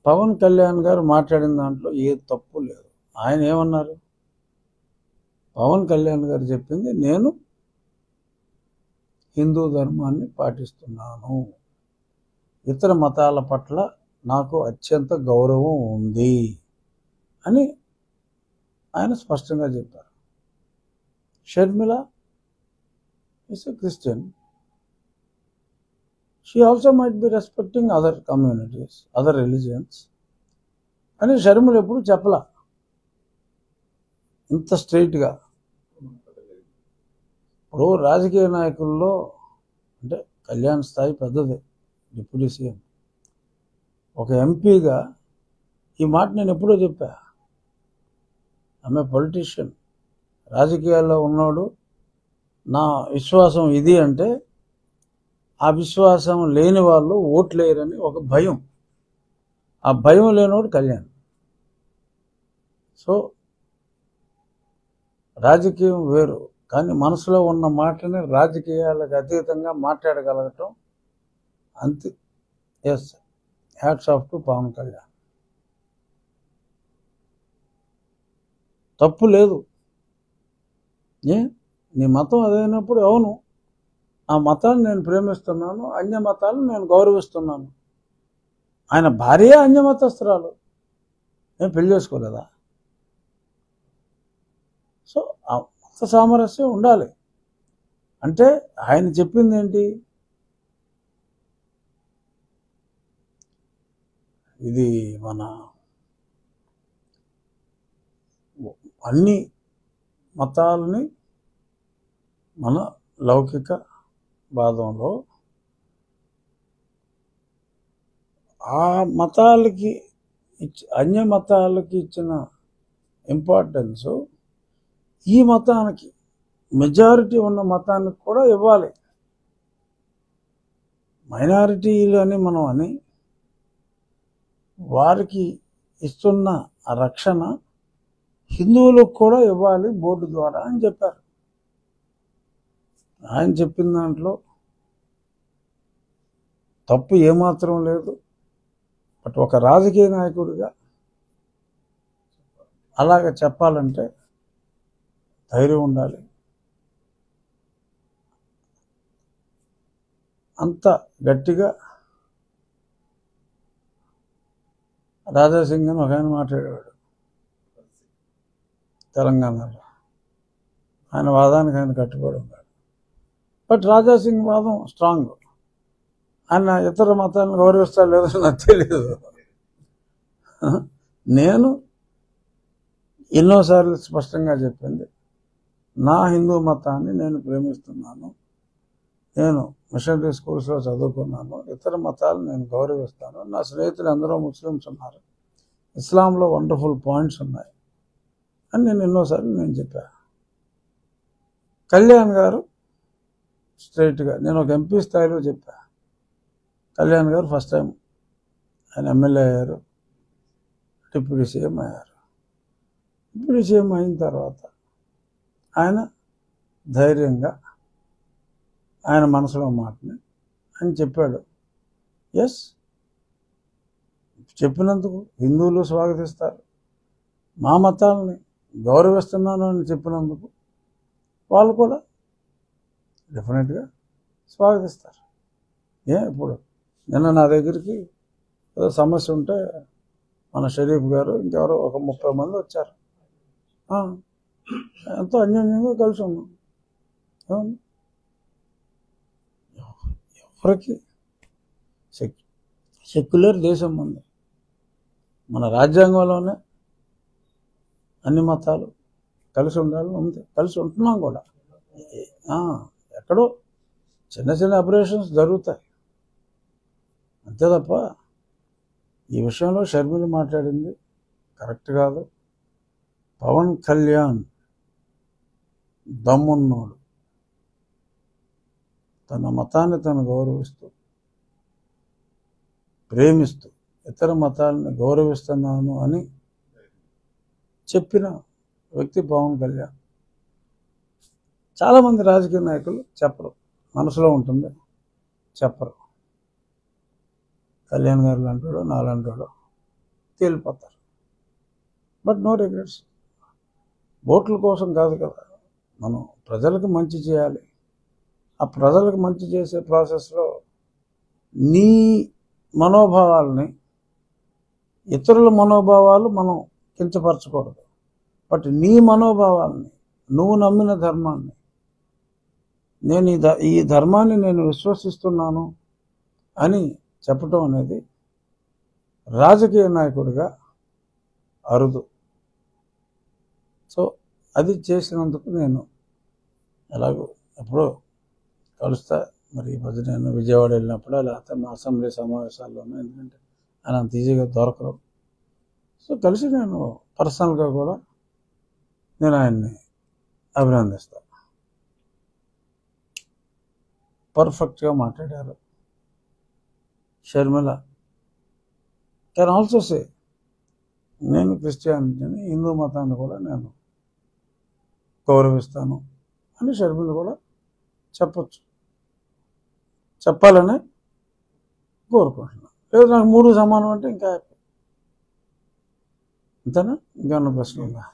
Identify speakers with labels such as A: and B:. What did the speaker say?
A: పవన్ కళ్యాణ్ గారు మాట్లాడిన దాంట్లో ఏ తప్పు లేదు. ఆయన ఏమన్నారు? పవన్ కళ్యాణ్ గారు చెప్పింది, నేను హిందూ ధర్మాన్ని పాటిస్తున్నాను, ఇతర మతాల పట్ల నాకు అత్యంత గౌరవం ఉంది అని ఆయన స్పష్టంగా చెప్పారు. Sharmila is a Christian. She also might be respecting other communities, other religions. అని షర్మిల ఎప్పుడు చెప్పలా ఇంత స్ట్రైట్గా. ఇప్పుడు రాజకీయ నాయకుల్లో అంటే కళ్యాణ్ స్థాయి పెద్దది, డిప్యూటీ సీఎం. ఒక ఎంపీగా ఈ మాట నేను ఎప్పుడో చెప్పా. ఆమె పొలిటీషియన్, రాజకీయాల్లో ఉన్నాడు, నా విశ్వాసం ఇది అంటే ఆ విశ్వాసం లేని వాళ్ళు ఓట్లేయరని ఒక భయం. ఆ భయం లేనివాడు కళ్యాణ్. సో రాజకీయం వేరు, కానీ మనసులో ఉన్న మాటని రాజకీయాలకు అతీతంగా మాట్లాడగలగటం అంతే. Yes, hats off to Pawan Kalyan. తప్పు లేదు. నీ మతం అదైనప్పుడు అవును, ఆ మతాన్ని నేను ప్రేమిస్తున్నాను, అన్య మతాలను నేను గౌరవిస్తున్నాను. ఆయన భార్య అన్యమతస్తురాలు, నేను పెళ్లి చేసుకోలేదా? సో ఆ మత సామరస్యం ఉండాలి. అంటే ఆయన చెప్పింది ఏంటి? ఇది మన అన్ని మతాలని మన లౌకిక వాదంలో ఆ మతాలకి అన్య మతాలకి ఇచ్చిన ఇంపార్టెన్స్ ఈ మతానికి, మెజారిటీ ఉన్న మతానికి కూడా ఇవ్వాలి. మైనారిటీలు అని మనం అని వారికి ఇస్తున్న ఆ రక్షణ హిందువులకు కూడా ఇవ్వాలి బోర్డు ద్వారా అని చెప్పారు. ఆయన చెప్పిన దాంట్లో తప్పు ఏమాత్రం లేదు. బట్ ఒక రాజకీయ నాయకుడిగా అలాగ చెప్పాలంటే ధైర్యం ఉండాలి. అంత గట్టిగా రాజాసింగ్ అని ఒక ఆయన మాట్లాడేవాడు తెలంగాణలో. ఆయన వాదానికి ఆయన కట్టుబడి ఉన్నాడు. బట్ రాజాసింగ్ వాదం స్ట్రాంగ్. ఆయన ఇతర మతాలను గౌరవిస్తాడు లేదో నాకు తెలియదు. నేను ఎన్నోసార్లు స్పష్టంగా చెప్పింది, నా హిందూ మతాన్ని నేను ప్రేమిస్తున్నాను, నేను మిషనరీ స్కూల్స్లో చదువుకున్నాను, ఇతర మతాలు నేను గౌరవిస్తాను, నా స్నేహితులు అందరూ ముస్లిమ్స్ ఉన్నారు, ఇస్లాంలో వండర్ఫుల్ పాయింట్స్ ఉన్నాయి అని నేను ఎన్నోసార్లు చెప్పాను. కళ్యాణ్ గారు స్ట్రైట్గా, నేను ఒక ఎంపీ స్థాయిలో చెప్పా. కళ్యాణ్ గారు ఫస్ట్ టైం ఆయన ఎమ్మెల్యే అయ్యారు, డిప్యూటీ సీఎం అయ్యారు. డిప్యూటీ సీఎం అయిన తర్వాత ఆయన ధైర్యంగా ఆయన మనసులో మాటని ఆయన చెప్పాడు. ఎస్, చెప్పినందుకు హిందువులు స్వాగతిస్తారు, మా మతాలని గౌరవిస్తున్నాను అని చెప్పినందుకు వాళ్ళు కూడా డెఫినెట్గా స్వాగతిస్తారు. ఇప్పుడు నిన్న నా దగ్గరికి ఏదో సమస్య ఉంటే మన షరీఫ్ గారు ఇంకెవరో ఒక 30 మంది వచ్చారు. ఎంతో అన్యోన్యంగా కలిసి ఉన్నాం. ఎవరికి సెక్యులర్ దేశం ఉంది, మన రాజ్యాంగంలోనే అన్ని మతాలు కలిసి ఉండాలని ఉంది, కలిసి ఉంటున్నాం కూడా. ఎక్కడో చిన్న చిన్న అపరేషన్స్ జరుగుతాయి అంతే తప్ప ఈ విషయంలో షర్మిల మాట్లాడింది కరెక్ట్ కాదు. పవన్ కళ్యాణ్ దమ్మున్నోడు, తన మతాన్ని తను గౌరవిస్తూ ప్రేమిస్తూ ఇతర మతాలను గౌరవిస్తున్నాను అని చెప్పిన వ్యక్తి పవన్ కళ్యాణ్. చాలామంది రాజకీయ నాయకులు చెప్పరు, మనసులో ఉంటుంది, చెప్పరు. కళ్యాణ్ గారు లాంటాడు, నాలాంటాడు తేలిపోతారు. But no regrets. ఓట్ల కోసం కాదు కదా, మనం ప్రజలకు మంచి చేయాలి. ఆ ప్రజలకు మంచి చేసే ప్రాసెస్లో నీ మనోభావాల్ని, ఇతరుల మనోభావాలు మనం కించపరచకూడదు. బట్ నీ మనోభావాల్ని, నువ్వు నమ్మిన ధర్మాన్ని, నేను ఈ ధర్మాన్ని నేను విశ్వసిస్తున్నాను అని చెప్పటం అనేది రాజకీయ నాయకుడిగా అరుదు. సో అది చేసినందుకు నేను ఎలాగో ఎప్పుడో కలుస్తా. మరి ఈ మధ్య నేను విజయవాడ వెళ్ళినప్పుడు, లేకపోతే మా అసెంబ్లీ సమావేశాల్లోనూ, ఎందుకంటే ఆయన అంత ఈజీగా దొరకరు. సో కలిసి నేను పర్సనల్గా కూడా నేను ఆయన్ని అభినందిస్తాను. పర్ఫెక్ట్గా మాట్లాడారు. షర్మిల కెన్ ఆల్సో సే, నేను క్రిస్టియానిటీని, హిందూ మతాన్ని కూడా నేను గౌరవిస్తాను అని షర్మిల కూడా చెప్పచ్చు. చెప్పాలని కోరుకుంటున్నాను. లేదు నాకు 3 సమానం అంటే ఇంకా హ్యాపీ. అంతేనా? ఇంకేమన్నా ప్రశ్న ఉందా?